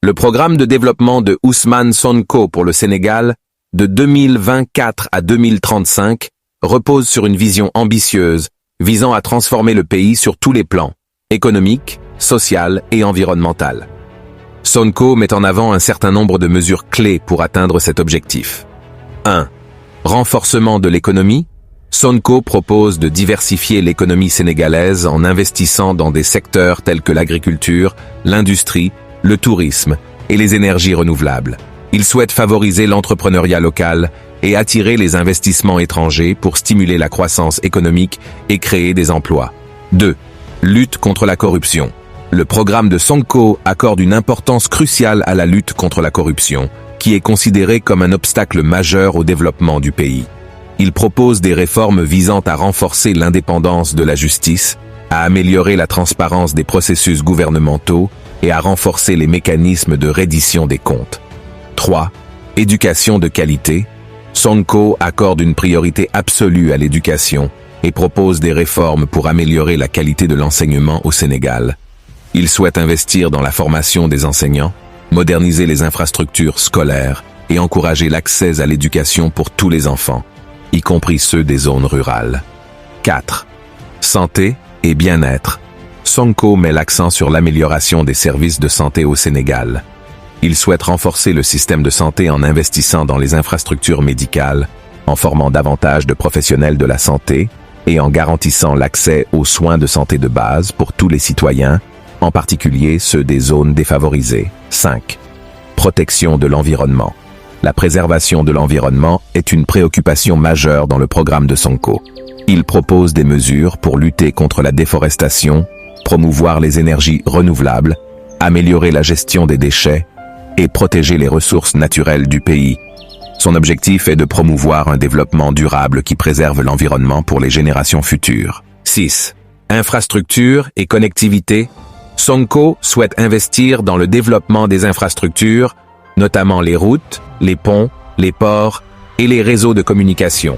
Le programme de développement de Ousmane Sonko pour le Sénégal, de 2024 à 2035, repose sur une vision ambitieuse, visant à transformer le pays sur tous les plans, économique, social et environnemental. Sonko met en avant un certain nombre de mesures clés pour atteindre cet objectif. 1. Renforcement de l'économie. Sonko propose de diversifier l'économie sénégalaise en investissant dans des secteurs tels que l'agriculture, l'industrie, le tourisme et les énergies renouvelables. Il souhaite favoriser l'entrepreneuriat local et attirer les investissements étrangers pour stimuler la croissance économique et créer des emplois. 2. Lutte contre la corruption. Le programme de Sonko accorde une importance cruciale à la lutte contre la corruption, qui est considérée comme un obstacle majeur au développement du pays. Il propose des réformes visant à renforcer l'indépendance de la justice, à améliorer la transparence des processus gouvernementaux et à renforcer les mécanismes de reddition des comptes. 3. Éducation de qualité. Sonko accorde une priorité absolue à l'éducation et propose des réformes pour améliorer la qualité de l'enseignement au Sénégal. Il souhaite investir dans la formation des enseignants, moderniser les infrastructures scolaires et encourager l'accès à l'éducation pour tous les enfants, y compris ceux des zones rurales. 4. Santé et bien-être. Sonko met l'accent sur l'amélioration des services de santé au Sénégal. Il souhaite renforcer le système de santé en investissant dans les infrastructures médicales, en formant davantage de professionnels de la santé et en garantissant l'accès aux soins de santé de base pour tous les citoyens, en particulier ceux des zones défavorisées. 5. Protection de l'environnement. La préservation de l'environnement est une préoccupation majeure dans le programme de Sonko. Il propose des mesures pour lutter contre la déforestation, promouvoir les énergies renouvelables, améliorer la gestion des déchets et protéger les ressources naturelles du pays. Son objectif est de promouvoir un développement durable qui préserve l'environnement pour les générations futures. 6. Infrastructures et connectivité. Sonko souhaite investir dans le développement des infrastructures, notamment les routes, les ponts, les ports et les réseaux de communication.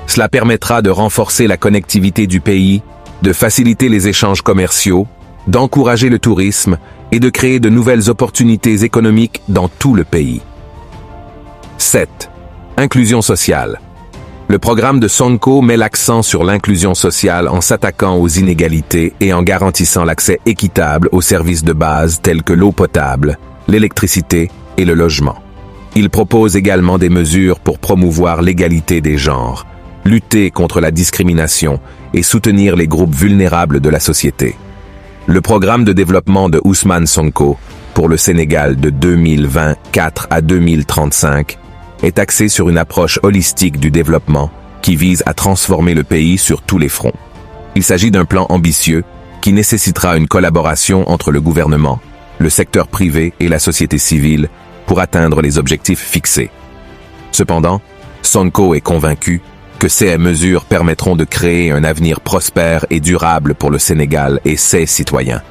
Cela permettra de renforcer la connectivité du pays, de faciliter les échanges commerciaux, d'encourager le tourisme et de créer de nouvelles opportunités économiques dans tout le pays. 7. Inclusion sociale. Le programme de Sonko met l'accent sur l'inclusion sociale en s'attaquant aux inégalités et en garantissant l'accès équitable aux services de base tels que l'eau potable, l'électricité et le logement. Il propose également des mesures pour promouvoir l'égalité des genres, lutter contre la discrimination et soutenir les groupes vulnérables de la société. Le programme de développement de Ousmane Sonko pour le Sénégal de 2024 à 2035 est axé sur une approche holistique du développement qui vise à transformer le pays sur tous les fronts. Il s'agit d'un plan ambitieux qui nécessitera une collaboration entre le gouvernement, le secteur privé et la société civile pour atteindre les objectifs fixés. Cependant, Sonko est convaincu que ces mesures permettront de créer un avenir prospère et durable pour le Sénégal et ses citoyens.